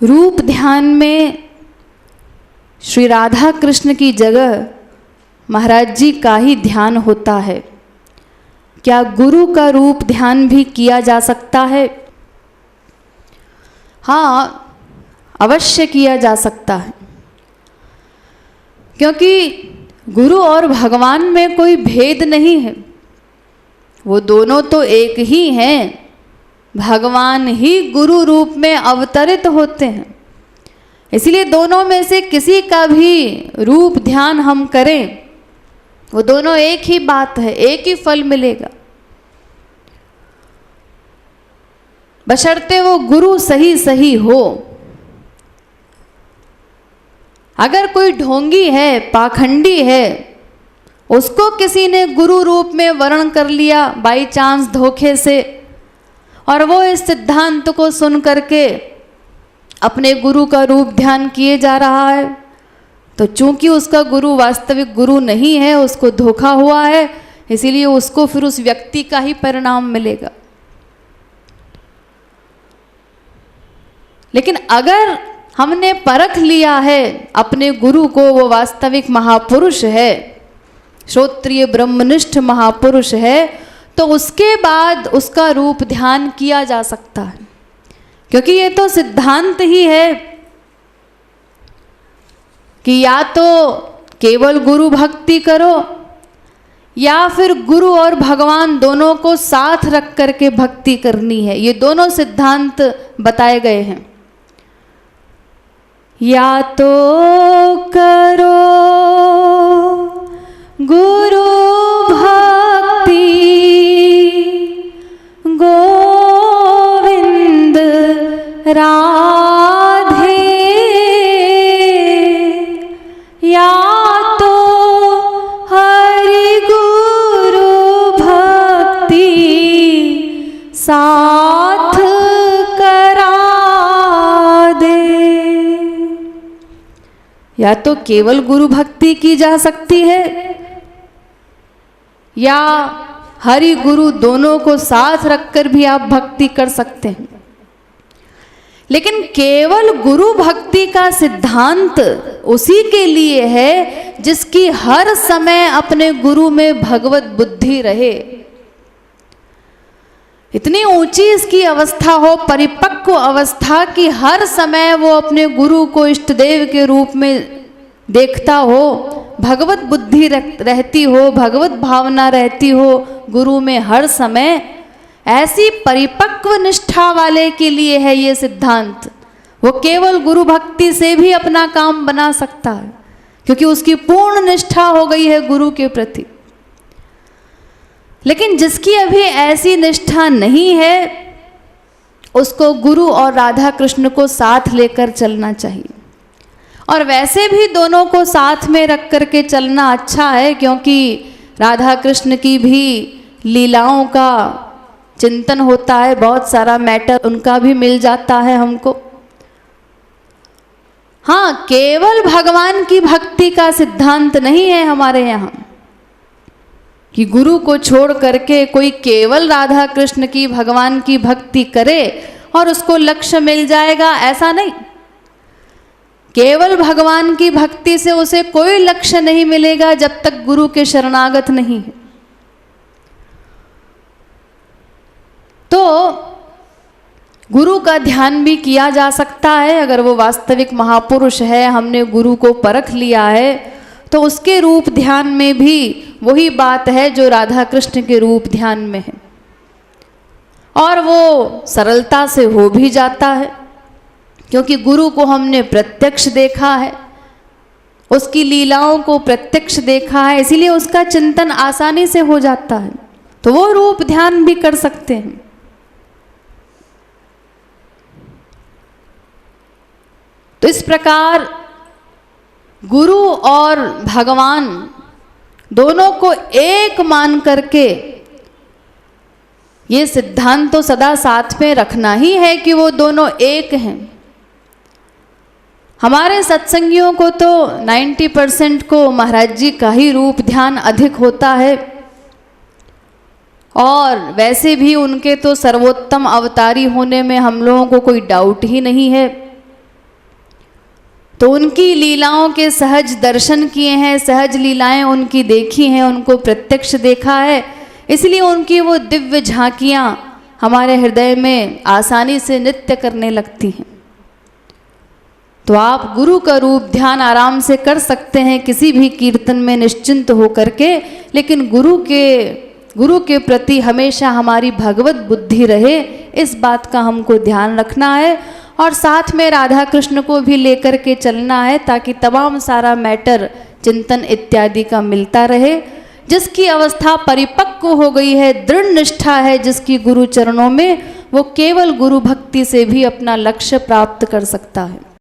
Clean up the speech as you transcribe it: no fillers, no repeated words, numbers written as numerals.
रूप ध्यान में श्री राधा कृष्ण की जगह महाराज जी का ही ध्यान होता है। क्या गुरु का रूप ध्यान भी किया जा सकता है? हाँ, अवश्य किया जा सकता है, क्योंकि गुरु और भगवान में कोई भेद नहीं है, वो दोनों तो एक ही हैं। भगवान ही गुरु रूप में अवतरित होते हैं, इसलिए दोनों में से किसी का भी रूप ध्यान हम करें, वो दोनों एक ही बात है, एक ही फल मिलेगा, बशर्ते वो गुरु सही सही हो। अगर कोई ढोंगी है, पाखंडी है, उसको किसी ने गुरु रूप में वर्ण कर लिया बाई चांस धोखे से, और वो इस सिद्धांत को सुन करके अपने गुरु का रूप ध्यान किए जा रहा है, तो चूंकि उसका गुरु वास्तविक गुरु नहीं है, उसको धोखा हुआ है, इसीलिए उसको फिर उस व्यक्ति का ही परिणाम मिलेगा। लेकिन अगर हमने परख लिया है अपने गुरु को, वो वास्तविक महापुरुष है, श्रोत्रिय ब्रह्मनिष्ठ महापुरुष है, तो उसके बाद उसका रूप ध्यान किया जा सकता है, क्योंकि ये तो सिद्धांत ही है कि या तो केवल गुरु भक्ति करो, या फिर गुरु और भगवान दोनों को साथ रख करके भक्ति करनी है। ये दोनों सिद्धांत बताए गए हैं। या तो करो गुरु भक्ति गोविंद राधे, या तो हरि गुरु भक्ति साथ करा दे। या तो केवल गुरु भक्ति की जा सकती है, या हरि गुरु दोनों को साथ रखकर भी आप भक्ति कर सकते हैं। लेकिन केवल गुरु भक्ति का सिद्धांत उसी के लिए है जिसकी हर समय अपने गुरु में भगवत बुद्धि रहे। इतनी ऊंची इसकी अवस्था हो, परिपक्व अवस्था, कि हर समय वो अपने गुरु को इष्ट देव के रूप में देखता हो, भगवत बुद्धि रहती हो, भगवत भावना रहती हो गुरु में हर समय। ऐसी परिपक्व निष्ठा वाले के लिए है ये सिद्धांत। वो केवल गुरु भक्ति से भी अपना काम बना सकता है, क्योंकि उसकी पूर्ण निष्ठा हो गई है गुरु के प्रति। लेकिन जिसकी अभी ऐसी निष्ठा नहीं है, उसको गुरु और राधा कृष्ण को साथ लेकर चलना चाहिए। और वैसे भी दोनों को साथ में रख करके चलना अच्छा है, क्योंकि राधा कृष्ण की भी लीलाओं का चिंतन होता है, बहुत सारा मैटर उनका भी मिल जाता है हमको। हाँ, केवल भगवान की भक्ति का सिद्धांत नहीं है हमारे यहाँ कि गुरु को छोड़ करके कोई केवल राधा कृष्ण की, भगवान की भक्ति करे और उसको लक्ष्य मिल जाएगा, ऐसा नहीं। केवल भगवान की भक्ति से उसे कोई लक्ष्य नहीं मिलेगा जब तक गुरु के शरणागत नहीं है। तो गुरु का ध्यान भी किया जा सकता है। अगर वो वास्तविक महापुरुष है, हमने गुरु को परख लिया है, तो उसके रूप ध्यान में भी वही बात है जो राधा कृष्ण के रूप ध्यान में है, और वो सरलता से हो भी जाता है, क्योंकि गुरु को हमने प्रत्यक्ष देखा है, उसकी लीलाओं को प्रत्यक्ष देखा है, इसीलिए उसका चिंतन आसानी से हो जाता है। तो वो रूप ध्यान भी कर सकते हैं। तो इस प्रकार गुरु और भगवान दोनों को एक मान करके ये सिद्धांत तो सदा साथ में रखना ही है कि वो दोनों एक हैं। हमारे सत्संगियों को तो 90% को महाराज जी का ही रूप ध्यान अधिक होता है, और वैसे भी उनके तो सर्वोत्तम अवतारी होने में हम लोगों को कोई डाउट ही नहीं है। तो उनकी लीलाओं के सहज दर्शन किए हैं, सहज लीलाएं उनकी देखी हैं, उनको प्रत्यक्ष देखा है, इसलिए उनकी वो दिव्य झांकियां हमारे हृदय में आसानी से नृत्य करने लगती हैं। तो आप गुरु का रूप ध्यान आराम से कर सकते हैं किसी भी कीर्तन में निश्चिंत हो करके, लेकिन गुरु के प्रति हमेशा हमारी भगवत बुद्धि रहे, इस बात का हमको ध्यान रखना है। और साथ में राधा कृष्ण को भी लेकर के चलना है, ताकि तमाम सारा मैटर चिंतन इत्यादि का मिलता रहे। जिसकी अवस्था परिपक्व हो गई है, दृढ़ निष्ठा है जिसकी गुरु चरणों में, वो केवल गुरु भक्ति से भी अपना लक्ष्य प्राप्त कर सकता है।